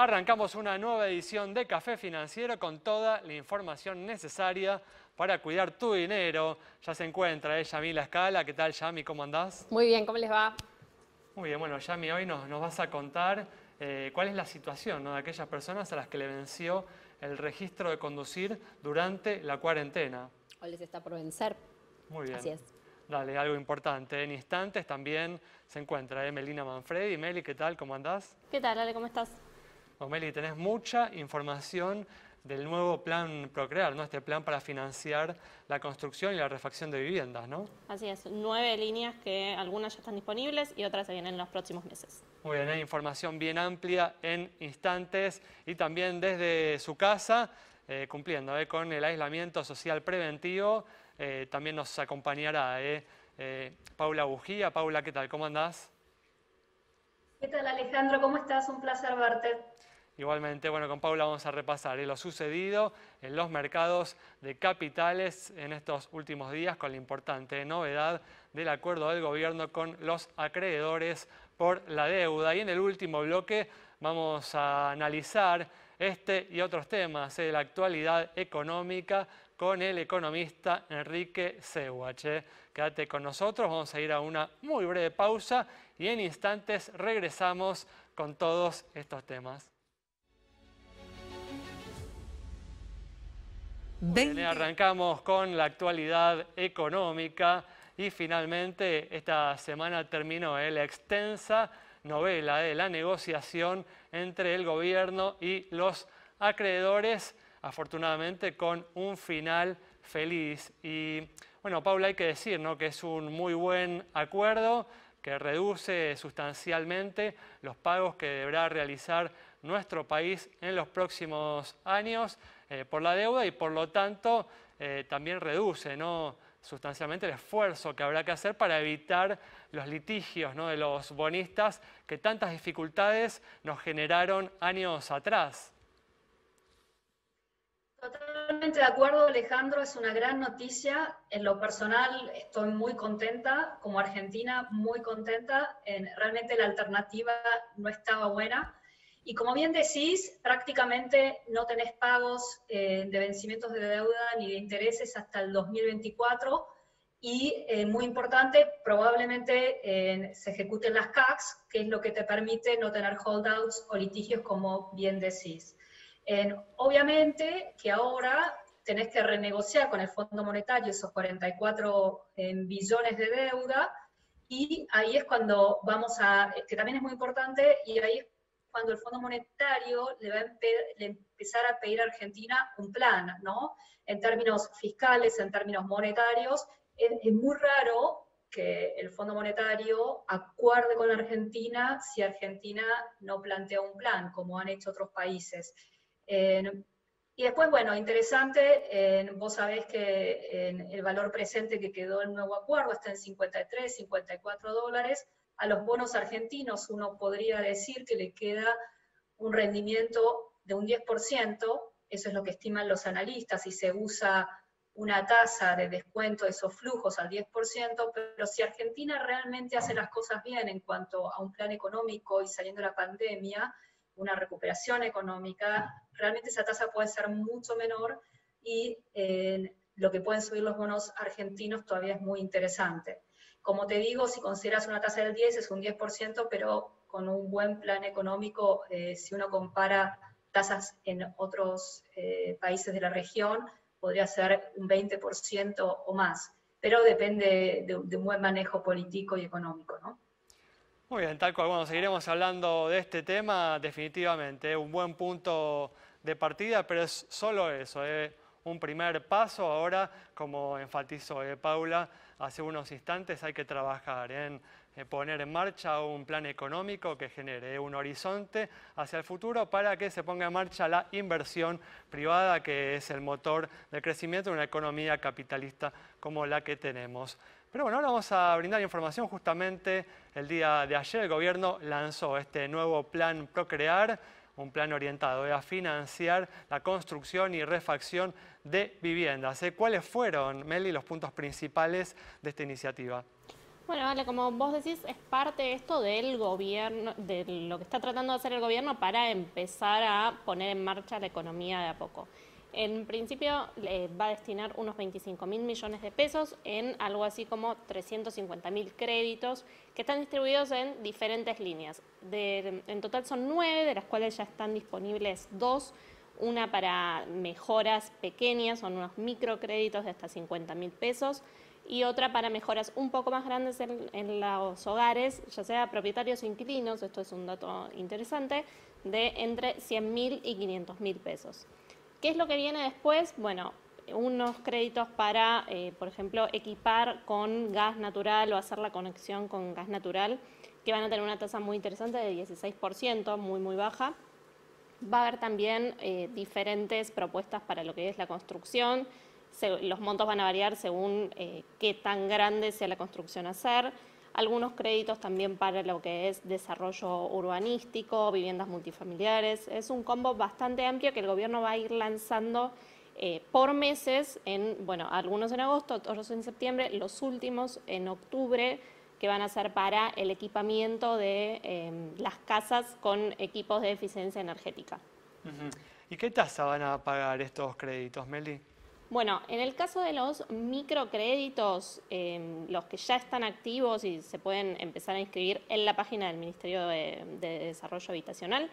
Arrancamos una nueva edición de Café Financiero con toda la información necesaria para cuidar tu dinero. Ya se encuentra Yamila Escala. ¿Qué tal, Yami? ¿Cómo andás? Muy bien, ¿cómo les va? Muy bien, bueno, Yami, hoy nos vas a contar cuál es la situación, ¿no?, de aquellas personas a las que le venció el registro de conducir durante la cuarentena. Hoy les está por vencer. Muy bien. Así es. Dale, algo importante. En instantes también se encuentra Melina Manfredi. Meli, ¿qué tal? ¿Cómo andás? ¿Qué tal, Ale? ¿Cómo estás? Bueno, Meli, tenés mucha información del nuevo plan Procrear, ¿no? Este plan para financiar la construcción y la refacción de viviendas, ¿no? Así es, 9 líneas que algunas ya están disponibles y otras se vienen en los próximos meses. Muy bien, hay información bien amplia en instantes y también desde su casa, cumpliendo con el aislamiento social preventivo. También nos acompañará Paula Bujía. Paula, ¿qué tal? ¿Cómo andás? ¿Qué tal, Alejandro? ¿Cómo estás? Un placer verte. Igualmente, bueno, con Paula vamos a repasar lo sucedido en los mercados de capitales en estos últimos días con la importante novedad del acuerdo del gobierno con los acreedores por la deuda. Y en el último bloque vamos a analizar este y otros temas de la actualidad económica con el economista Enrique Sewach. Quédate con nosotros, vamos a ir a una muy breve pausa y en instantes regresamos con todos estos temas. Bien, arrancamos con la actualidad económica y finalmente esta semana terminó la extensa novela de la negociación entre el gobierno y los acreedores, afortunadamente con un final feliz. Y bueno, Paula, hay que decir, ¿no?, que es un muy buen acuerdo que reduce sustancialmente los pagos que deberá realizar nuestro país en los próximos años por la deuda y por lo tanto también reduce, ¿no?, sustancialmente el esfuerzo que habrá que hacer para evitar los litigios, ¿no?, de los bonistas que tantas dificultades nos generaron años atrás. Totalmente de acuerdo, Alejandro, es una gran noticia. En lo personal estoy muy contenta, como argentina muy contenta. Realmente la alternativa no estaba buena. Y como bien decís, prácticamente no tenés pagos de vencimientos de deuda ni de intereses hasta el 2024. Y muy importante, probablemente se ejecuten las CACs, que es lo que te permite no tener holdouts o litigios, como bien decís. Obviamente que ahora tenés que renegociar con el Fondo Monetario esos 44 billones de deuda, y ahí es cuando vamos a, que también es muy importante, y ahí es cuando el Fondo Monetario le va a empezar a pedir a Argentina un plan, ¿no? En términos fiscales, en términos monetarios. Es muy raro que el Fondo Monetario acuerde con la Argentina si Argentina no plantea un plan, como han hecho otros países. Y después, bueno, interesante, vos sabés que el valor presente que quedó el nuevo acuerdo está en 53, 54 dólares. A los bonos argentinos uno podría decir que le queda un rendimiento de un 10%, eso es lo que estiman los analistas, y se usa una tasa de descuento de esos flujos al 10%, pero si Argentina realmente hace las cosas bien en cuanto a un plan económico y saliendo de la pandemia, una recuperación económica, realmente esa tasa puede ser mucho menor y lo que pueden subir los bonos argentinos todavía es muy interesante. Como te digo, si consideras una tasa del 10 es un 10%, pero con un buen plan económico, si uno compara tasas en otros países de la región, podría ser un 20% o más, pero depende de un buen manejo político y económico, ¿no? Muy bien, tal cual. Bueno, seguiremos hablando de este tema definitivamente. Un buen punto de partida, pero es solo eso, un primer paso. Ahora, como enfatizó Paula hace unos instantes, hay que trabajar en poner en marcha un plan económico que genere un horizonte hacia el futuro para que se ponga en marcha la inversión privada, que es el motor del crecimiento de una economía capitalista como la que tenemos. Pero bueno, ahora vamos a brindar información. Justamente el día de ayer el gobierno lanzó este nuevo plan Procrear, un plan orientado a financiar la construcción y refacción de viviendas. ¿Cuáles fueron, Meli, los puntos principales de esta iniciativa? Bueno, vale, como vos decís, es parte esto del gobierno, de lo que está tratando de hacer el gobierno para empezar a poner en marcha la economía de a poco. En principio va a destinar unos 25.000 millones de pesos en algo así como 350.000 créditos que están distribuidos en diferentes líneas. En total son 9, de las cuales ya están disponibles 2. Una para mejoras pequeñas, son unos microcréditos de hasta 50.000 pesos, y otra para mejoras un poco más grandes en los hogares, ya sea propietarios o inquilinos, esto es un dato interesante, de entre 100.000 y 500.000 pesos. ¿Qué es lo que viene después? Bueno, unos créditos para, por ejemplo, equipar con gas natural o hacer la conexión con gas natural, que van a tener una tasa muy interesante de 16%, muy baja. Va a haber también diferentes propuestas para lo que es la construcción. Los montos van a variar según qué tan grande sea la construcción a hacer. Algunos créditos también para lo que es desarrollo urbanístico, viviendas multifamiliares. Es un combo bastante amplio que el gobierno va a ir lanzando por meses, bueno, algunos en agosto, otros en septiembre, los últimos en octubre, que van a ser para el equipamiento de las casas con equipos de eficiencia energética. ¿Y qué tasa van a pagar estos créditos, Meli? Bueno, en el caso de los microcréditos, los que ya están activos y se pueden empezar a inscribir en la página del Ministerio de Desarrollo Habitacional,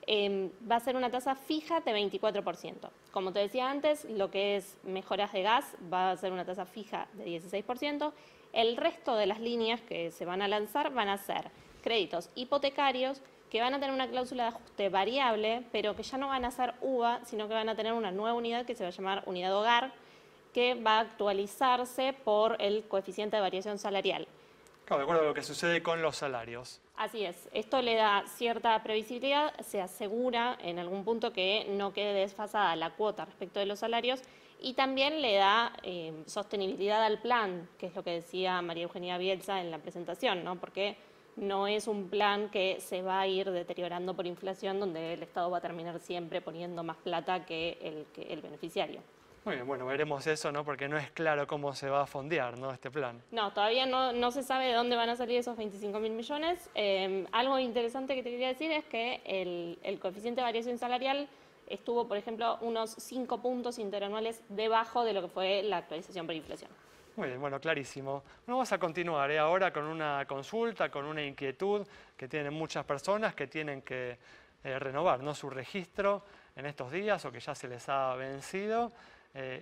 va a ser una tasa fija de 24%. Como te decía antes, lo que es mejoras de gas va a ser una tasa fija de 16%. El resto de las líneas que se van a lanzar van a ser créditos hipotecarios que van a tener una cláusula de ajuste variable, pero que ya no van a ser UVA, sino que van a tener una nueva unidad que se va a llamar unidad hogar, que va a actualizarse por el coeficiente de variación salarial. Claro, de acuerdo a lo que sucede con los salarios. Así es, esto le da cierta previsibilidad, se asegura en algún punto que no quede desfasada la cuota respecto de los salarios y también le da sostenibilidad al plan, que es lo que decía María Eugenia Bielsa en la presentación, ¿no? Porque no es un plan que se va a ir deteriorando por inflación, donde el Estado va a terminar siempre poniendo más plata que el beneficiario. Muy bien, bueno, veremos eso, ¿no? Porque no es claro cómo se va a fondear, ¿no? Este plan. No, todavía no se sabe de dónde van a salir esos 25.000 millones. Algo interesante que te quería decir es que el coeficiente de variación salarial estuvo, por ejemplo, unos 5 puntos interanuales debajo de lo que fue la actualización por inflación. Muy bien, bueno, clarísimo. Bueno, vamos a continuar ahora con una consulta, con una inquietud que tienen muchas personas que tienen que renovar, ¿no? Su registro en estos días o que ya se les ha vencido.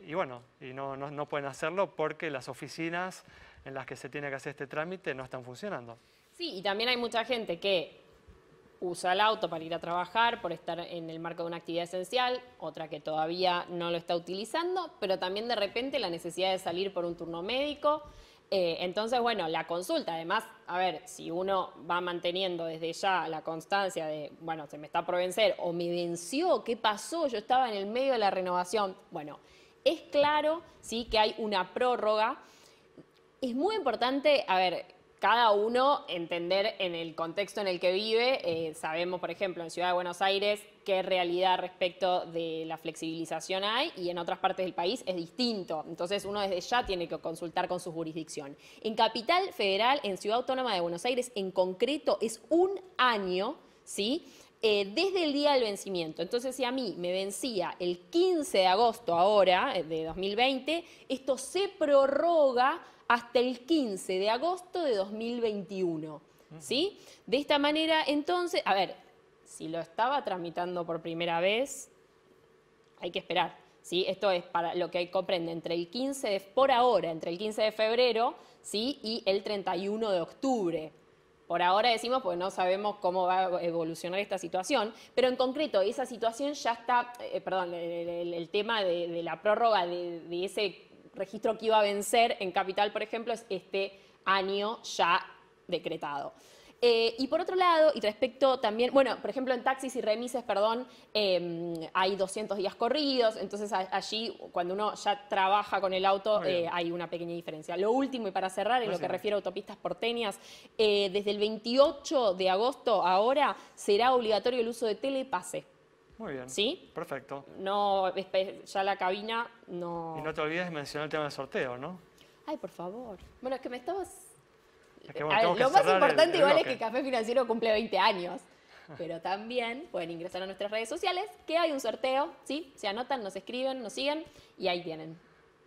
Y bueno, no pueden hacerlo porque las oficinas en las que se tiene que hacer este trámite no están funcionando. Sí, y también hay mucha gente que usa el auto para ir a trabajar por estar en el marco de una actividad esencial, otra que todavía no lo está utilizando, pero también de repente la necesidad de salir por un turno médico. Entonces, bueno, la consulta, además, a ver, si uno va manteniendo desde ya la constancia de, bueno, se me está por vencer o me venció, ¿qué pasó? Yo estaba en el medio de la renovación. Bueno, es claro, sí, que hay una prórroga. Es muy importante, a ver, cada uno entender en el contexto en el que vive. Sabemos, por ejemplo, en Ciudad de Buenos Aires qué realidad respecto de la flexibilización hay y en otras partes del país es distinto. Entonces uno desde ya tiene que consultar con su jurisdicción. En Capital Federal, en Ciudad Autónoma de Buenos Aires en concreto, es un año, ¿sí? Desde el día del vencimiento. Entonces, si a mí me vencía el 15 de agosto ahora, de 2020, esto se prorroga hasta el 15 de agosto de 2021, ¿sí? De esta manera, entonces, a ver, si lo estaba tramitando por primera vez, hay que esperar, ¿sí? Esto es para lo que comprende entre el 15 por ahora, entre el 15 de febrero, ¿sí? Y el 31 de octubre. Por ahora decimos porque no sabemos cómo va a evolucionar esta situación, pero en concreto esa situación ya está, el tema de la prórroga de ese registro que iba a vencer en Capital, por ejemplo, es este año ya decretado. Y por otro lado, y respecto también, bueno, por ejemplo, en taxis y remises, hay 200 días corridos, entonces allí, cuando uno ya trabaja con el auto, hay una pequeña diferencia. Lo último, y para cerrar, en lo que refiere a autopistas porteñas, desde el 28 de agosto ahora será obligatorio el uso de telepase. Muy bien. ¿Sí? Perfecto. No, ya la cabina no... Y no te olvides de mencionar el tema del sorteo, ¿no? Ay, por favor. Bueno, es que me estabas... Bueno, Lo más importante el igual es bloque. que Café Financiero cumple 20 años. Pero también pueden ingresar a nuestras redes sociales, que hay un sorteo, ¿sí? Se anotan, nos escriben, nos siguen y ahí tienen.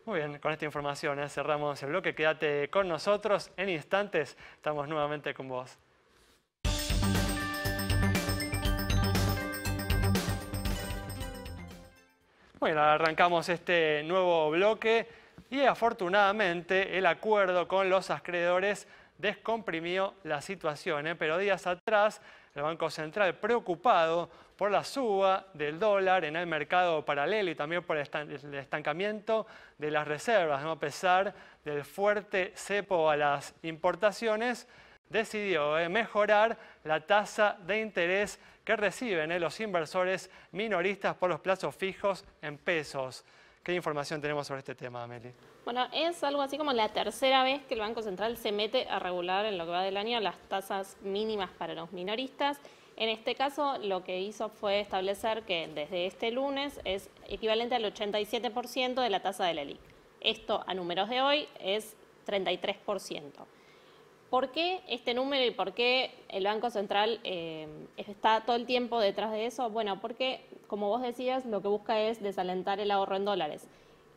Muy bien, con esta información cerramos el bloque. Quédate con nosotros. En instantes estamos nuevamente con vos. Bueno, arrancamos este nuevo bloque y afortunadamente el acuerdo con los acreedores descomprimió la situación, pero días atrás el Banco Central, preocupado por la suba del dólar en el mercado paralelo y también por el estancamiento de las reservas, ¿no? A pesar del fuerte cepo a las importaciones, decidió mejorar la tasa de interés que reciben los inversores minoristas por los plazos fijos en pesos. ¿Qué información tenemos sobre este tema, Meli? Bueno, es algo así como la tercera vez que el Banco Central se mete a regular en lo que va del año las tasas mínimas para los minoristas. En este caso, lo que hizo fue establecer que desde este lunes es equivalente al 87% de la tasa de la LELIQ. Esto, a números de hoy, es 33%. ¿Por qué este número y por qué el Banco Central está todo el tiempo detrás de eso? Bueno, porque, como vos decías, lo que busca es desalentar el ahorro en dólares.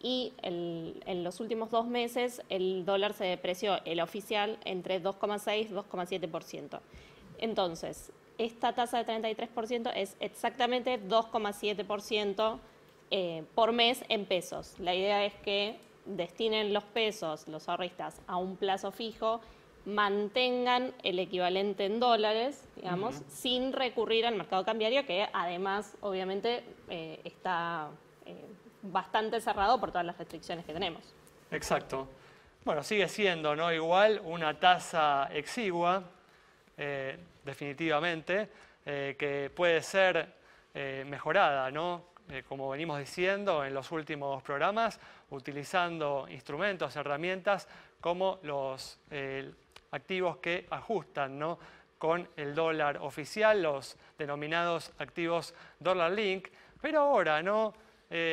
Y en los últimos 2 meses el dólar se depreció, el oficial, entre 2,6 y 2,7%. Entonces, esta tasa de 33% es exactamente 2,7% por mes en pesos. La idea es que destinen los pesos, los ahorristas, a un plazo fijo, mantengan el equivalente en dólares, digamos, sin recurrir al mercado cambiario, que además, obviamente, está bastante cerrado por todas las restricciones que tenemos. Exacto. Bueno, sigue siendo, ¿no?, igual una tasa exigua, definitivamente, que puede ser mejorada, ¿no? Como venimos diciendo en los últimos programas, utilizando instrumentos, herramientas como los activos que ajustan, ¿no?, con el dólar oficial, los denominados activos Dollar Link. Pero ahora, ¿no?,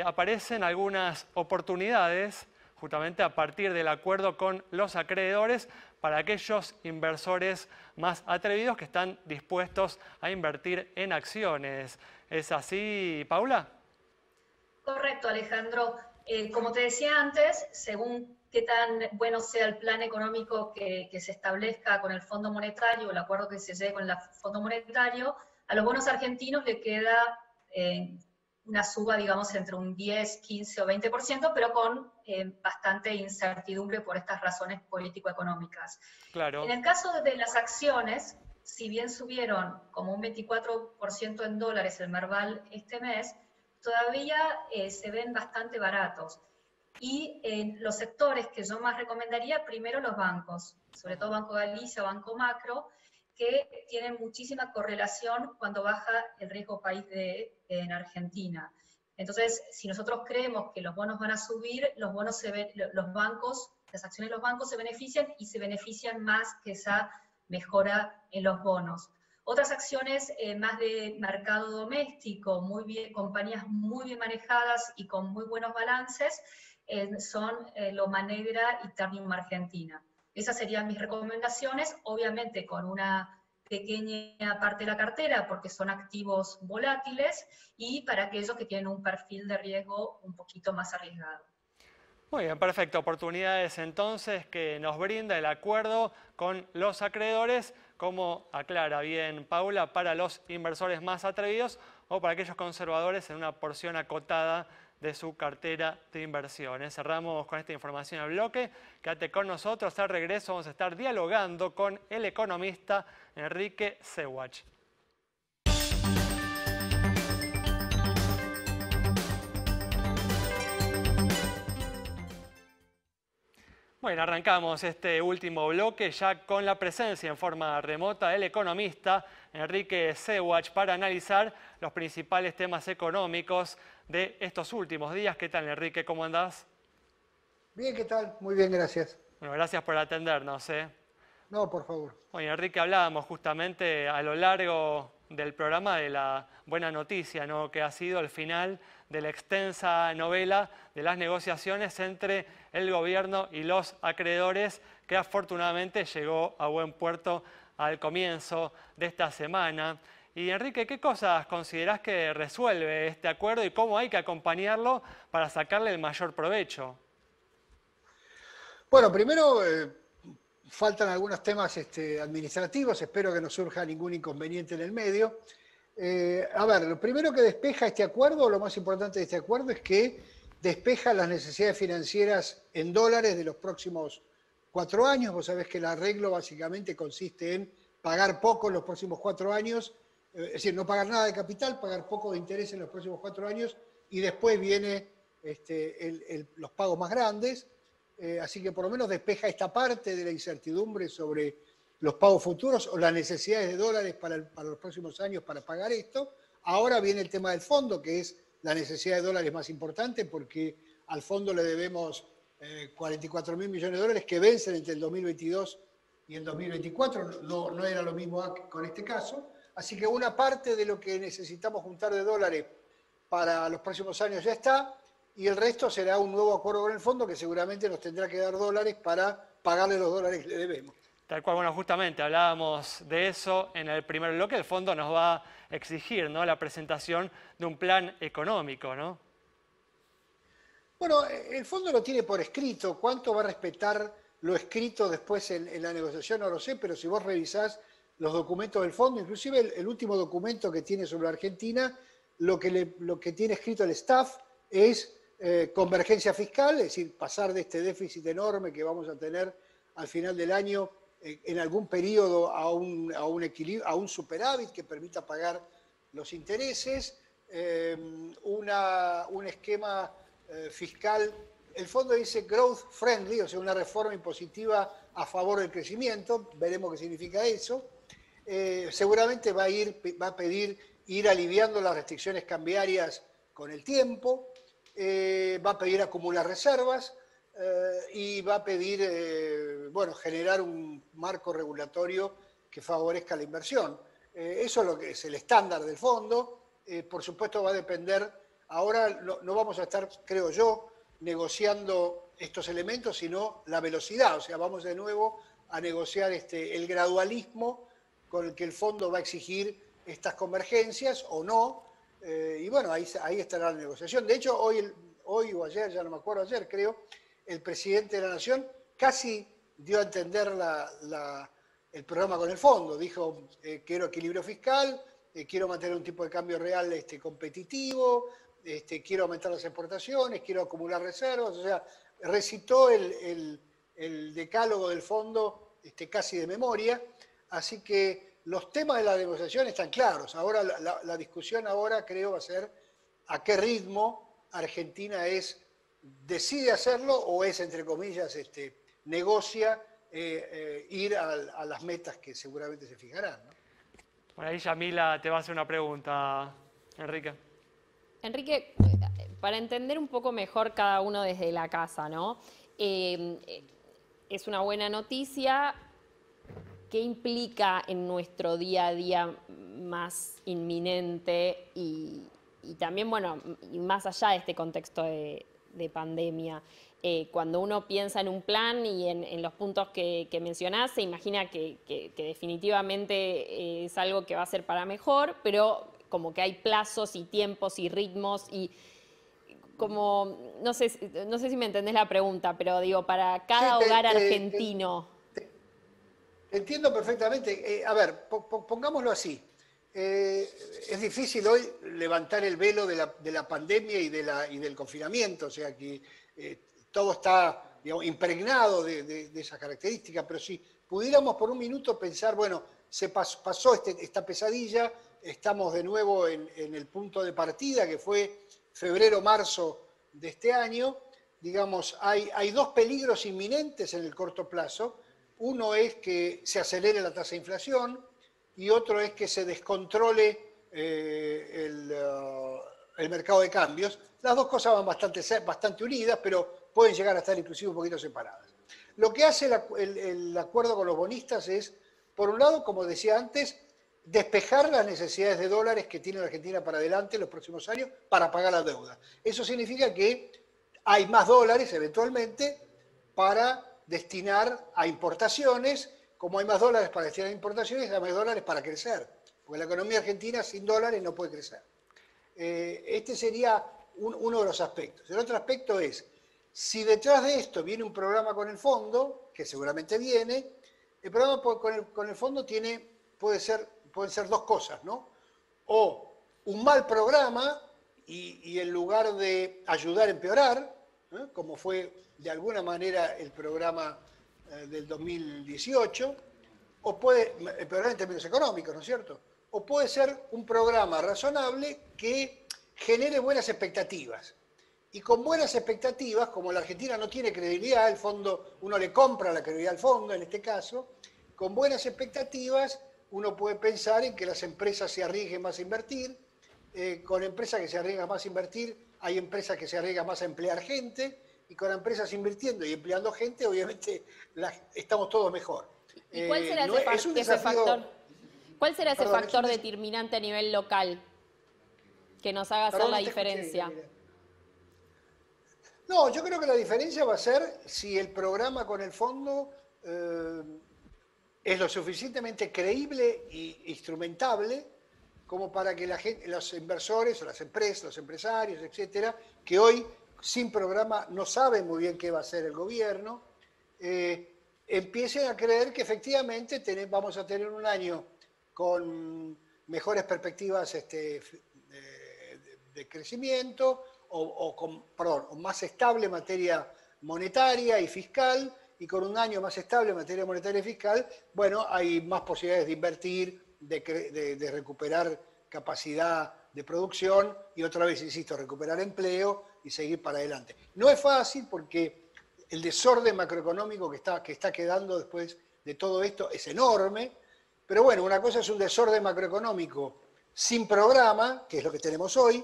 aparecen algunas oportunidades justamente a partir del acuerdo con los acreedores para aquellos inversores más atrevidos que están dispuestos a invertir en acciones. ¿Es así, Paula? Correcto, Alejandro. Como te decía antes, según qué tan bueno sea el plan económico que se establezca con el Fondo Monetario, el acuerdo que se llegue con el Fondo Monetario, a los bonos argentinos le queda una suba, digamos, entre un 10, 15 o 20%, pero con bastante incertidumbre por estas razones político-económicas. Claro. En el caso de las acciones, si bien subieron como un 24% en dólares el Merval este mes, todavía se ven bastante baratos. Y los sectores que yo más recomendaría, primero los bancos, sobre todo Banco Galicia, Banco Macro, que tienen muchísima correlación cuando baja el riesgo país en Argentina. Entonces, si nosotros creemos que los bonos van a subir, los bancos, las acciones de los bancos se benefician y se benefician más que esa mejora en los bonos. Otras acciones más de mercado doméstico, compañías muy bien manejadas y con muy buenos balances, son Loma Negra y Ternium Argentina. Esas serían mis recomendaciones, obviamente con una pequeña parte de la cartera, porque son activos volátiles, y para aquellos que tienen un perfil de riesgo un poquito más arriesgado. Muy bien, perfecto. Oportunidades entonces que nos brinda el acuerdo con los acreedores, como aclara bien Paula, para los inversores más atrevidos o para aquellos conservadores en una porción acotada de su cartera de inversiones. Cerramos con esta información al bloque. Quédate con nosotros. Al regreso vamos a estar dialogando con el economista Enrique Sewach. Bueno, arrancamos este último bloque ya con la presencia en forma remota del economista Enrique Sewach para analizar los principales temas económicos de estos últimos días. ¿Qué tal, Enrique? ¿Cómo andás? Bien, ¿qué tal? Muy bien, gracias. Bueno, gracias por atendernos. No, por favor. Bueno, Enrique, hablábamos justamente a lo largo del programa de la buena noticia, ¿no?, que ha sido el final de la extensa novela de las negociaciones entre el gobierno y los acreedores, que afortunadamente llegó a buen puerto al comienzo de esta semana. Y Enrique, ¿qué cosas considerás que resuelve este acuerdo y cómo hay que acompañarlo para sacarle el mayor provecho? Bueno, primero faltan algunos temas administrativos, espero que no surja ningún inconveniente en el medio. A ver, lo primero que despeja este acuerdo, lo más importante de este acuerdo, es que despeja las necesidades financieras en dólares de los próximos 4 años. Vos sabés que el arreglo básicamente consiste en pagar poco en los próximos 4 años, es decir, no pagar nada de capital, pagar poco de interés en los próximos 4 años, y después viene los pagos más grandes. Así que por lo menos despeja esta parte de la incertidumbre sobre los pagos futuros o las necesidades de dólares para los próximos años para pagar esto. Ahora viene el tema del fondo, que es la necesidad de dólares más importante, porque al fondo le debemos 44.000 millones de dólares que vencen entre el 2022 y el 2024. No era lo mismo con este caso. Así que una parte de lo que necesitamos juntar de dólares para los próximos años ya está, y el resto será un nuevo acuerdo con el fondo que seguramente nos tendrá que dar dólares para pagarle los dólares que le debemos. Tal cual, bueno, justamente hablábamos de eso en el primer bloque. El fondo nos va a exigir, ¿no?, la presentación de un plan económico, ¿no? Bueno, el fondo lo tiene por escrito. ¿Cuánto va a respetar lo escrito después en la negociación? No lo sé, pero si vos revisás los documentos del fondo, inclusive el último documento que tiene sobre Argentina, lo que tiene escrito el staff es convergencia fiscal, es decir, pasar de este déficit enorme que vamos a tener al final del año en algún periodo a un equilibrio, a un superávit que permita pagar los intereses, un esquema fiscal. El fondo dice growth friendly, o sea, una reforma impositiva a favor del crecimiento. Veremos qué significa eso. Seguramente va a pedir ir aliviando las restricciones cambiarias con el tiempo. Va a pedir acumular reservas y va a pedir, bueno, generar un marco regulatorio que favorezca la inversión. Eso es lo que es el estándar del fondo. Por supuesto va a depender, ahora no vamos a estar, creo yo, negociando estos elementos, sino la velocidad. O sea, vamos de nuevo a negociar el gradualismo con el que el fondo va a exigir estas convergencias o no. Y bueno, ahí estará la negociación. De hecho, hoy o ayer, ya no me acuerdo, ayer creo, el presidente de la Nación casi dio a entender el programa con el fondo. Dijo, quiero equilibrio fiscal, quiero mantener un tipo de cambio real competitivo, quiero aumentar las exportaciones, quiero acumular reservas. O sea, recitó el decálogo del fondo casi de memoria. Así que los temas de la negociación están claros. Ahora la discusión ahora creo va a ser a qué ritmo Argentina decide hacerlo o es, entre comillas, negocia ir a las metas que seguramente se fijarán, ¿no? Por ahí Yamila te va a hacer una pregunta, Enrique. Enrique, para entender un poco mejor cada uno desde la casa, ¿no? Es una buena noticia. ¿Qué implica en nuestro día a día más inminente y también, bueno, y más allá de este contexto de pandemia? Cuando uno piensa en un plan y en los puntos que mencionás, se imagina que definitivamente es algo que va a ser para mejor, pero como que hay plazos y tiempos y ritmos y como, no sé si me entendés la pregunta, pero digo, para cada hogar argentino. Entiendo perfectamente. A ver, pongámoslo así. Es difícil hoy levantar el velo de la pandemia y del confinamiento, o sea que todo está, digamos, impregnado de esas características, pero si pudiéramos por un minuto pensar, bueno, se pasó esta pesadilla, estamos de nuevo en el punto de partida que fue febrero-marzo de este año. Digamos, hay dos peligros inminentes en el corto plazo. Uno es que se acelere la tasa de inflación y otro es que se descontrole el mercado de cambios. Las dos cosas van bastante unidas, pero pueden llegar a estar inclusive un poquito separadas. Lo que hace el acuerdo con los bonistas es, por un lado, como decía antes, despejar las necesidades de dólares que tiene la Argentina para adelante en los próximos años para pagar la deuda. Eso significa que hay más dólares eventualmente para destinar a importaciones. Como hay más dólares para destinar a importaciones, hay más dólares para crecer. Porque la economía argentina sin dólares no puede crecer. Este sería uno de los aspectos. El otro aspecto es, si detrás de esto viene un programa con el fondo, que seguramente viene, el programa con el fondo pueden ser dos cosas, ¿no? O un mal programa y en lugar de ayudar a empeorar, como fue de alguna manera el programa del 2018, o puede empeorar en términos económicos, ¿no es cierto? O puede ser un programa razonable que genere buenas expectativas. Y con buenas expectativas, como la Argentina no tiene credibilidad, el fondo, uno le compra la credibilidad al fondo en este caso, con buenas expectativas uno puede pensar en que las empresas se arriesguen más a invertir, con empresas que se arriesgan más a invertir, hay empresas que se arriesgan más a emplear gente, y con empresas invirtiendo y empleando gente, obviamente estamos todos mejor. ¿Y cuál será ese factor determinante a nivel local que nos haga hacer la diferencia? No, yo creo que la diferencia va a ser si el programa con el fondo es lo suficientemente creíble e instrumentable como para que los inversores o las empresas, los empresarios, etcétera, que hoy sin programa no saben muy bien qué va a hacer el gobierno, empiecen a creer que efectivamente vamos a tener un año con mejores perspectivas de crecimiento o con más estable materia monetaria y fiscal, y con un año más estable en materia monetaria y fiscal, bueno, hay más posibilidades de invertir, de recuperar capacidad de producción y otra vez, insisto, recuperar empleo y seguir para adelante. No es fácil porque el desorden macroeconómico que está quedando después de todo esto es enorme, pero bueno, una cosa es un desorden macroeconómico sin programa, que es lo que tenemos hoy,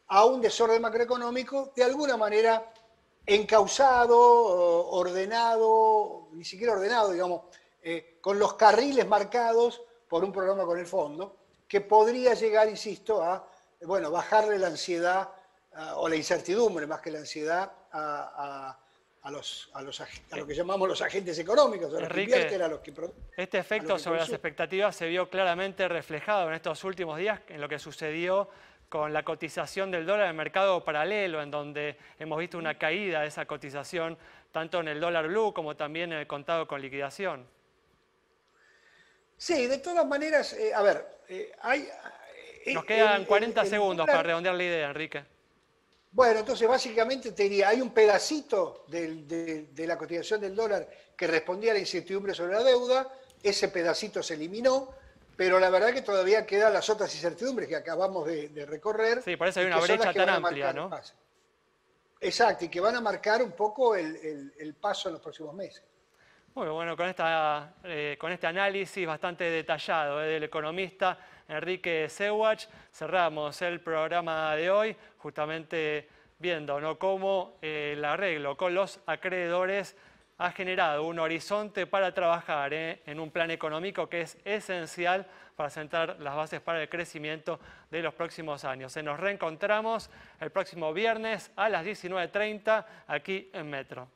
a un desorden macroeconómico de alguna manera encauzado, ordenado, ni siquiera ordenado, digamos, con los carriles marcados por un programa con el fondo, que podría llegar, insisto, a bajarle la ansiedad o la incertidumbre, más que la ansiedad, a lo que llamamos los agentes económicos, a los que invierten, a los que producen. Este efecto sobre las expectativas se vio claramente reflejado en estos últimos días en lo que sucedió con la cotización del dólar en el mercado paralelo, en donde hemos visto una caída de esa cotización, tanto en el dólar blue como también en el contado con liquidación. Sí, de todas maneras, Nos quedan 40 segundos para redondear la idea, Enrique. Bueno, entonces básicamente te diría, hay un pedacito de la cotización del dólar que respondía a la incertidumbre sobre la deuda, ese pedacito se eliminó, pero la verdad que todavía quedan las otras incertidumbres que acabamos de recorrer. Sí, por eso hay una brecha tan amplia, ¿no? Exacto, y que van a marcar un poco el paso en los próximos meses. Muy bueno, con este análisis bastante detallado del economista Enrique Sewach, cerramos el programa de hoy, justamente viendo, ¿no?, cómo el arreglo con los acreedores ha generado un horizonte para trabajar en un plan económico que es esencial para sentar las bases para el crecimiento de los próximos años. Nos reencontramos el próximo viernes a las 19:30 aquí en Metro.